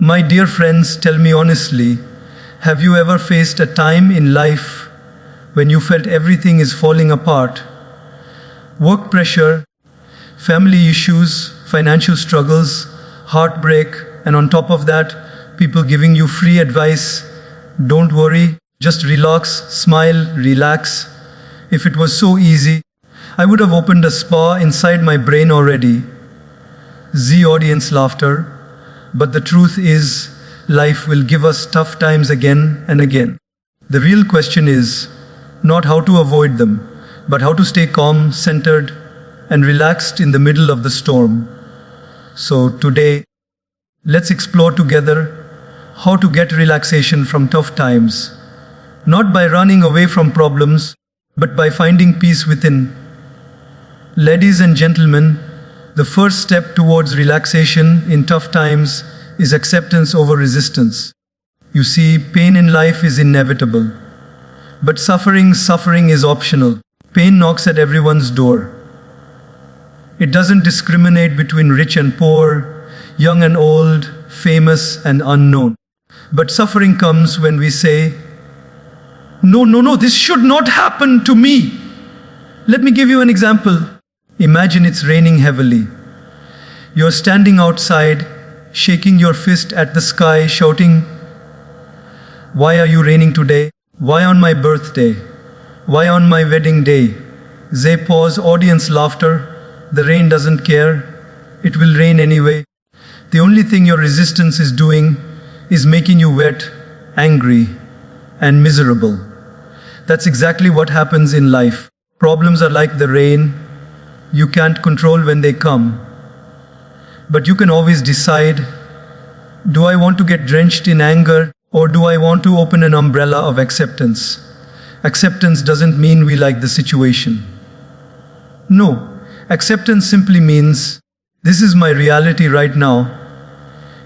My dear friends, tell me honestly, have you ever faced a time in life when you felt everything is falling apart? Work pressure, family issues, financial struggles, heartbreak, and on top of that, people giving you free advice. Don't worry, just relax, smile, relax. If it was so easy, I would have opened a spa inside my brain already. Z audience laughter. But the truth is, life will give us tough times again and again. The real question is not how to avoid them, but how to stay calm, centered, and relaxed in the middle of the storm. So today, let's explore together how to get relaxation from tough times, not by running away from problems, but by finding peace within. Ladies and gentlemen, the first step towards relaxation in tough times is acceptance over resistance. You see, pain in life is inevitable. But suffering is optional. Pain knocks at everyone's door. It doesn't discriminate between rich and poor, young and old, famous and unknown. But suffering comes when we say, no, this should not happen to me. Let me give you an example. Imagine it's raining heavily. You're standing outside, shaking your fist at the sky, shouting, "Why are you raining today? Why on my birthday? Why on my wedding day?" They pause, audience laughter. The rain doesn't care. It will rain anyway. The only thing your resistance is doing is making you wet, angry, and miserable. That's exactly what happens in life. Problems are like the rain. You can't control when they come. But you can always decide, do I want to get drenched in anger or do I want to open an umbrella of acceptance? Acceptance doesn't mean we like the situation. No, acceptance simply means, this is my reality right now.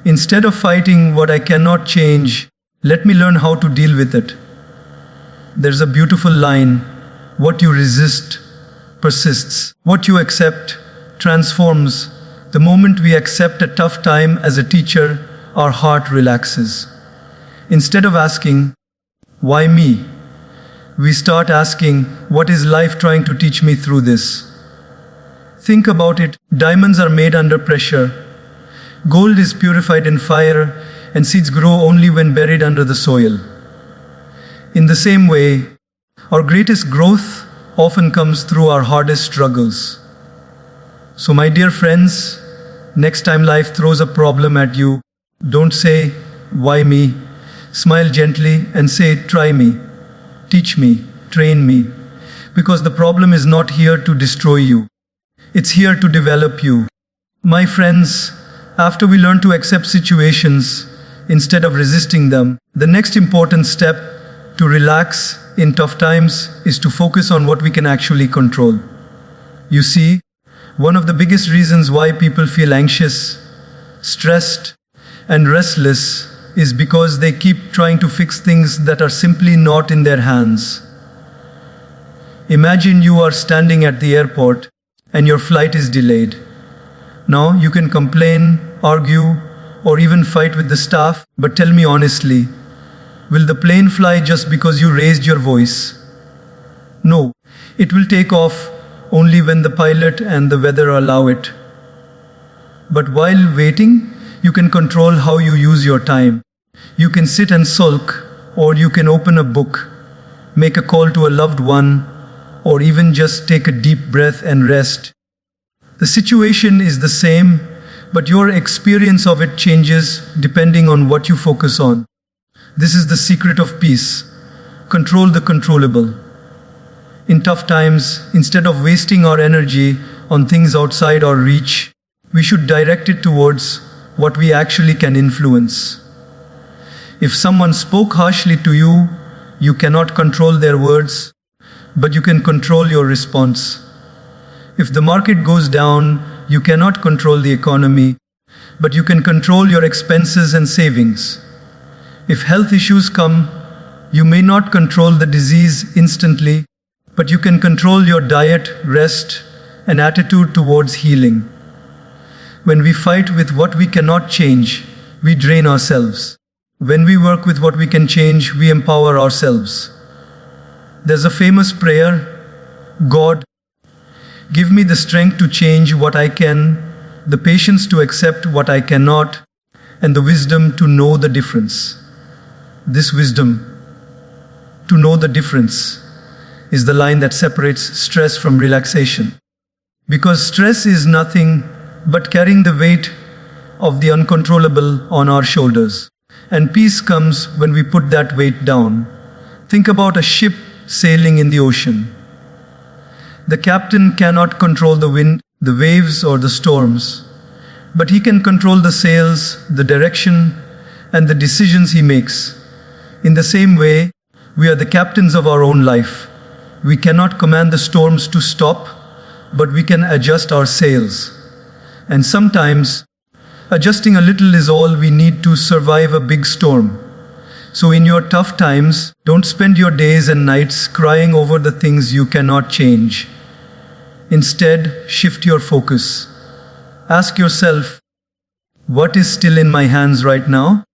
Instead of fighting what I cannot change, let me learn how to deal with it. There's a beautiful line, what you resist persists. What you accept transforms. The moment we accept a tough time as a teacher, our heart relaxes. Instead of asking, why me? We start asking, what is life trying to teach me through this? Think about it. Diamonds are made under pressure. Gold is purified in fire, and seeds grow only when buried under the soil. In the same way, our greatest growth often comes through our hardest struggles. So my dear friends, next time life throws a problem at you, don't say, why me? Smile gently and say, try me, teach me, train me. Because the problem is not here to destroy you. It's here to develop you. My friends, after we learn to accept situations instead of resisting them, the next important step to relax in tough times is to focus on what we can actually control. You see, one of the biggest reasons why people feel anxious, stressed, and restless is because they keep trying to fix things that are simply not in their hands. Imagine you are standing at the airport and your flight is delayed. Now you can complain, argue, or even fight with the staff, but tell me honestly, will the plane fly just because you raised your voice? No, it will take off only when the pilot and the weather allow it. But while waiting, you can control how you use your time. You can sit and sulk, or you can open a book, make a call to a loved one, or even just take a deep breath and rest. The situation is the same, but your experience of it changes depending on what you focus on. This is the secret of peace. Control the controllable. In tough times, instead of wasting our energy on things outside our reach, we should direct it towards what we actually can influence. If someone spoke harshly to you, you cannot control their words, but you can control your response. If the market goes down, you cannot control the economy, but you can control your expenses and savings. If health issues come, you may not control the disease instantly, but you can control your diet, rest, and attitude towards healing. When we fight with what we cannot change, we drain ourselves. When we work with what we can change, we empower ourselves. There's a famous prayer: God, give me the strength to change what I can, the patience to accept what I cannot, and the wisdom to know the difference. This wisdom to know the difference is the line that separates stress from relaxation. Because stress is nothing but carrying the weight of the uncontrollable on our shoulders. And peace comes when we put that weight down. Think about a ship sailing in the ocean. The captain cannot control the wind, the waves, or the storms, but he can control the sails, the direction, and the decisions he makes. In the same way, we are the captains of our own life. We cannot command the storms to stop, but we can adjust our sails. And sometimes, adjusting a little is all we need to survive a big storm. So in your tough times, don't spend your days and nights crying over the things you cannot change. Instead, shift your focus. Ask yourself, what is still in my hands right now?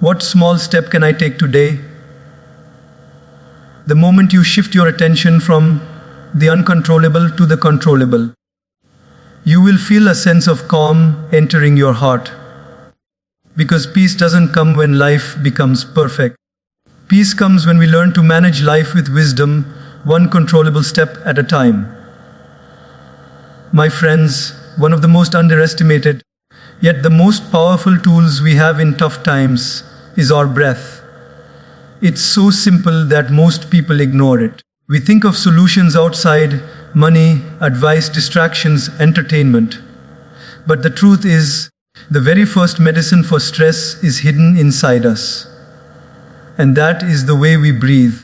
What small step can I take today? The moment you shift your attention from the uncontrollable to the controllable, you will feel a sense of calm entering your heart. Because peace doesn't come when life becomes perfect. Peace comes when we learn to manage life with wisdom, one controllable step at a time. My friends, one of the most underestimated, yet the most powerful tools we have in tough times is our breath. It's so simple that most people ignore it. We think of solutions outside: money, advice, distractions, entertainment. But the truth is, the very first medicine for stress is hidden inside us. And that is the way we breathe.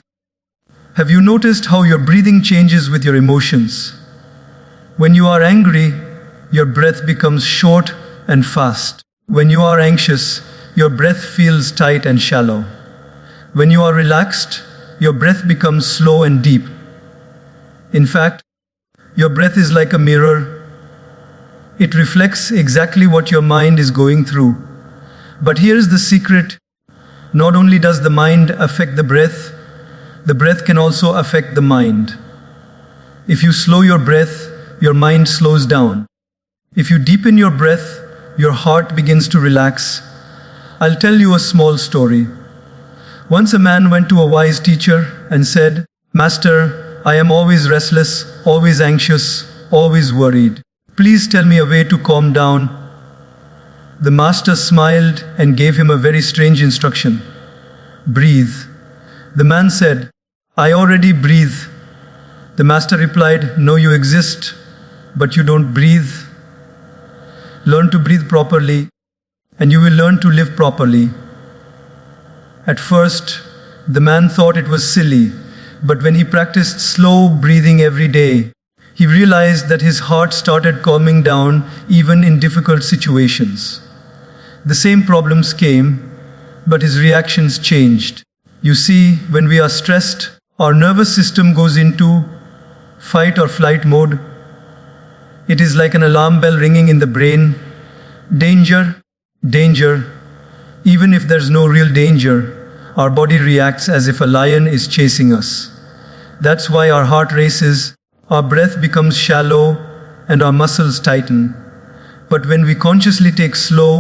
Have you noticed how your breathing changes with your emotions? When you are angry, your breath becomes short and fast. When you are anxious, your breath feels tight and shallow. When you are relaxed, your breath becomes slow and deep. In fact, your breath is like a mirror. It reflects exactly what your mind is going through. But here's the secret. Not only does the mind affect the breath can also affect the mind. If you slow your breath, your mind slows down. If you deepen your breath, your heart begins to relax. I'll tell you a small story. Once a man went to a wise teacher and said, "Master, I am always restless, always anxious, always worried. Please tell me a way to calm down." The master smiled and gave him a very strange instruction. "Breathe." The man said, "I already breathe." The master replied, "No, you exist, but you don't breathe. Learn to breathe properly, and you will learn to live properly." At first, the man thought it was silly, but when he practiced slow breathing every day, he realized that his heart started calming down even in difficult situations. The same problems came, but his reactions changed. You see, when we are stressed, our nervous system goes into fight or flight mode. It is like an alarm bell ringing in the brain. Danger, danger. Even if there's no real danger, our body reacts as if a lion is chasing us. That's why our heart races, our breath becomes shallow, and our muscles tighten. But when we consciously take slow,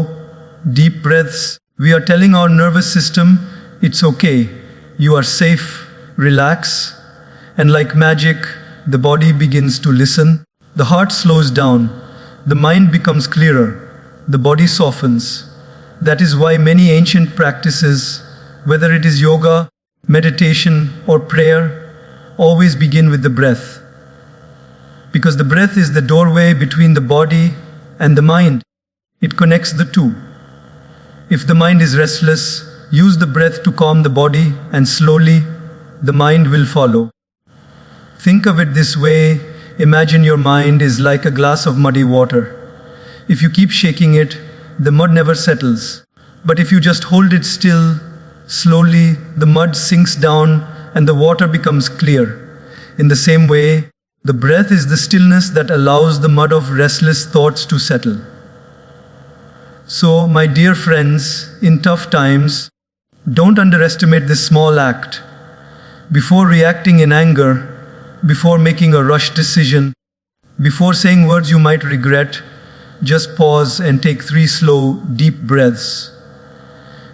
deep breaths, we are telling our nervous system, "It's okay, you are safe, relax." And like magic, the body begins to listen. The heart slows down, the mind becomes clearer, the body softens. That is why many ancient practices, whether it is yoga, meditation, or prayer, always begin with the breath. Because the breath is the doorway between the body and the mind. It connects the two. If the mind is restless, use the breath to calm the body, and slowly, the mind will follow. Think of it this way. Imagine your mind is like a glass of muddy water. If you keep shaking it, the mud never settles. But if you just hold it still, slowly the mud sinks down and the water becomes clear. In the same way, the breath is the stillness that allows the mud of restless thoughts to settle. So, my dear friends, in tough times, don't underestimate this small act. Before reacting in anger, before making a rushed decision, before saying words you might regret, just pause and take 3 slow, deep breaths.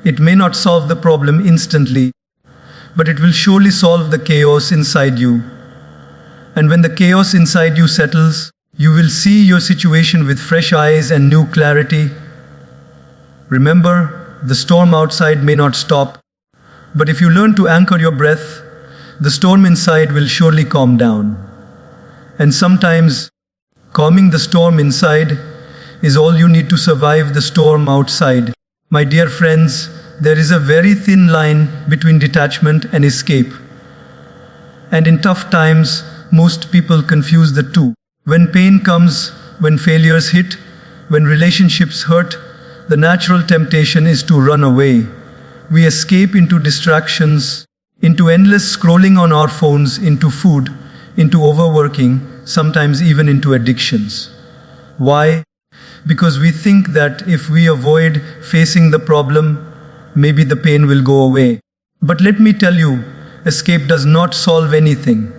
It may not solve the problem instantly, but it will surely solve the chaos inside you. And when the chaos inside you settles, you will see your situation with fresh eyes and new clarity. Remember, the storm outside may not stop, but if you learn to anchor your breath, the storm inside will surely calm down. And sometimes, calming the storm inside is all you need to survive the storm outside. My dear friends, there is a very thin line between detachment and escape. And in tough times, most people confuse the two. When pain comes, when failures hit, when relationships hurt, the natural temptation is to run away. We escape into distractions, into endless scrolling on our phones, into food, into overworking, sometimes even into addictions. Why? Because we think that if we avoid facing the problem, maybe the pain will go away. But let me tell you, escape does not solve anything.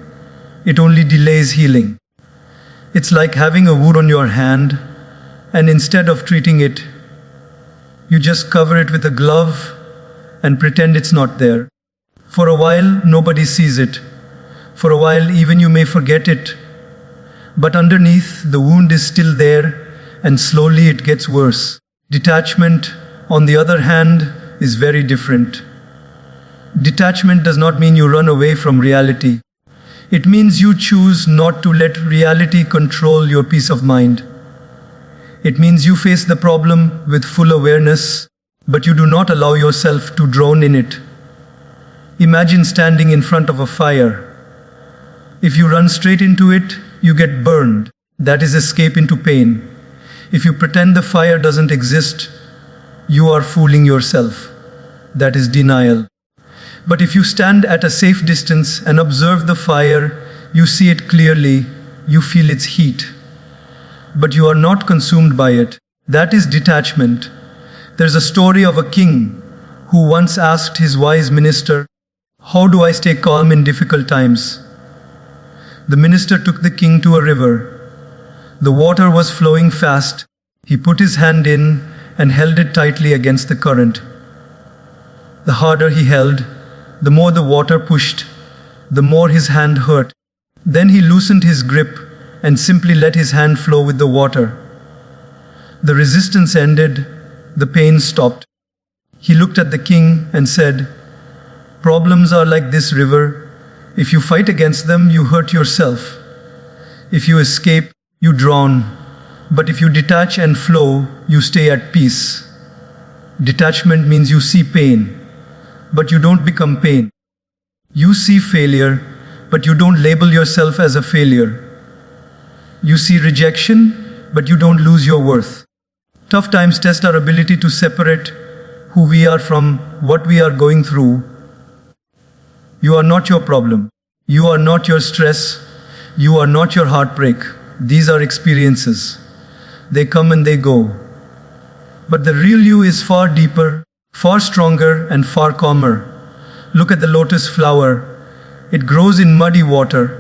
It only delays healing. It's like having a wound on your hand, and instead of treating it, you just cover it with a glove and pretend it's not there. For a while, nobody sees it. For a while, even you may forget it. But underneath, the wound is still there, and slowly it gets worse. Detachment, on the other hand, is very different. Detachment does not mean you run away from reality. It means you choose not to let reality control your peace of mind. It means you face the problem with full awareness, but you do not allow yourself to drown in it. Imagine standing in front of a fire. If you run straight into it, you get burned. That is escape into pain. If you pretend the fire doesn't exist, you are fooling yourself. That is denial. But if you stand at a safe distance and observe the fire, you see it clearly, you feel its heat. But you are not consumed by it. That is detachment. There's a story of a king who once asked his wise minister, "How do I stay calm in difficult times?" The minister took the king to a river. The water was flowing fast. He put his hand in and held it tightly against the current. The harder he held, the more the water pushed, the more his hand hurt. Then he loosened his grip and simply let his hand flow with the water. The resistance ended, the pain stopped. He looked at the king and said, "Problems are like this river. If you fight against them, you hurt yourself. If you escape, you drown. But if you detach and flow, you stay at peace." Detachment means you see pain, but you don't become pain. You see failure, but you don't label yourself as a failure. You see rejection, but you don't lose your worth. Tough times test our ability to separate who we are from what we are going through. You are not your problem. You are not your stress. You are not your heartbreak. These are experiences. They come and they go. But the real you is far deeper, far stronger, and far calmer. Look at the lotus flower. It grows in muddy water.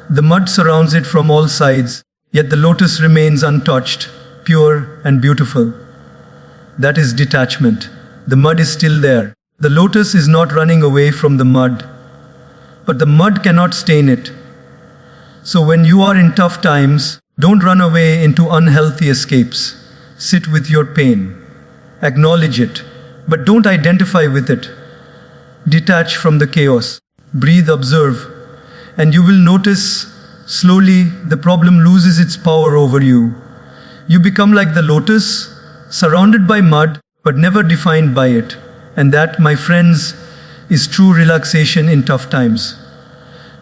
The mud surrounds it from all sides, yet the lotus remains untouched, pure and beautiful. That is detachment. The mud is still there. The lotus is not running away from the mud, but the mud cannot stain it. So when you are in tough times, don't run away into unhealthy escapes. Sit with your pain. Acknowledge it, but don't identify with it. Detach from the chaos. Breathe, observe, and you will notice slowly the problem loses its power over you. You become like the lotus, surrounded by mud, but never defined by it. And that, my friends, is true relaxation in tough times.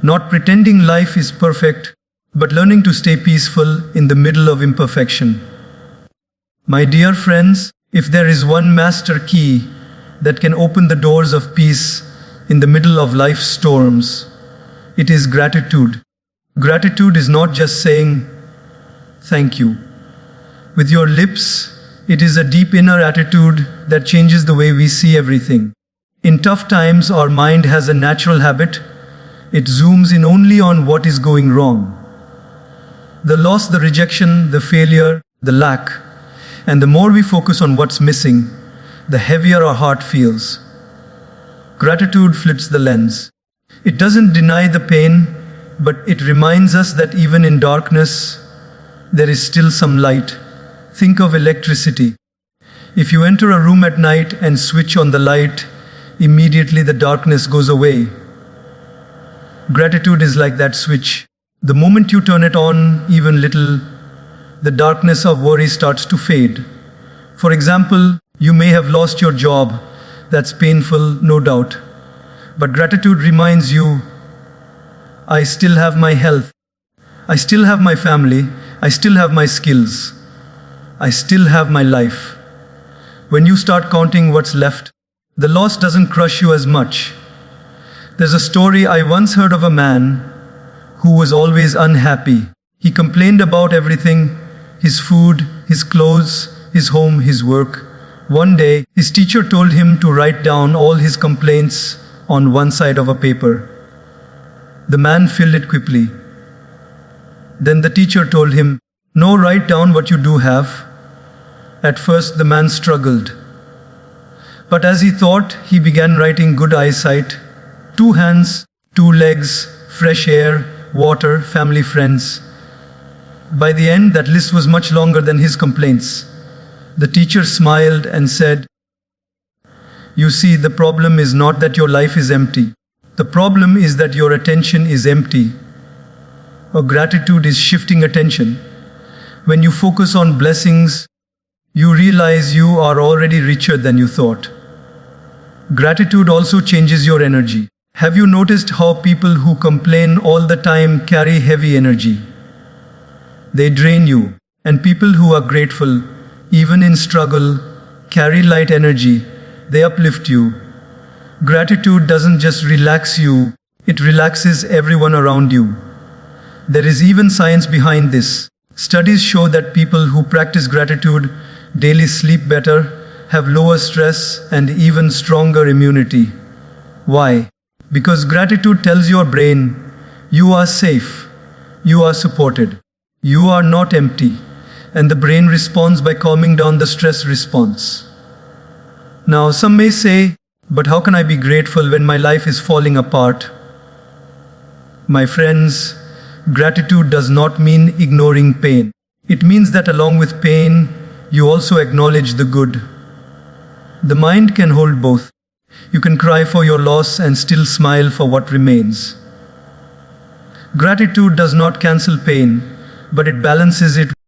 Not pretending life is perfect, but learning to stay peaceful in the middle of imperfection. My dear friends, if there is one master key that can open the doors of peace in the middle of life's storms, it is gratitude. Gratitude is not just saying thank you with your lips, It is a deep inner attitude that changes the way we see everything. In tough times, our mind has a natural habit. It zooms in only on what is going wrong. The loss, the rejection, the failure, the lack. And the more we focus on what's missing, the heavier our heart feels. Gratitude flips the lens. It doesn't deny the pain, but it reminds us that even in darkness, there is still some light. Think of electricity. If you enter a room at night and switch on the light, immediately the darkness goes away. Gratitude is like that switch. The moment you turn it on, even little, the darkness of worry starts to fade. For example, you may have lost your job. That's painful, no doubt. But gratitude reminds you, I still have my health. I still have my family. I still have my skills. I still have my life. When you start counting what's left, the loss doesn't crush you as much. There's a story I once heard of a man who was always unhappy. He complained about everything: his food, his clothes, his home, his work. One day, his teacher told him to write down all his complaints on one side of a paper. The man filled it quickly. Then the teacher told him, "No, write down what you do have." At first, the man struggled. But as he thought, he began writing good eyesight, 2 hands, 2 legs, fresh air, water, family, friends. By the end, that list was much longer than his complaints. The teacher smiled and said, "You see, the problem is not that your life is empty. The problem is that your attention is empty." Or gratitude is shifting attention. When you focus on blessings, you realize you are already richer than you thought. Gratitude also changes your energy. Have you noticed how people who complain all the time carry heavy energy? They drain you. And people who are grateful, even in struggle, carry light energy. They uplift you. Gratitude doesn't just relax you, it relaxes everyone around you. There is even science behind this. Studies show that people who practice gratitude daily sleep better, have lower stress, and even stronger immunity. Why? Because gratitude tells your brain, you are safe, you are supported, you are not empty, and the brain responds by calming down the stress response. Now, some may say, but how can I be grateful when my life is falling apart? My friends, gratitude does not mean ignoring pain. It means that along with pain, you also acknowledge the good. The mind can hold both. You can cry for your loss and still smile for what remains. Gratitude does not cancel pain, but it balances it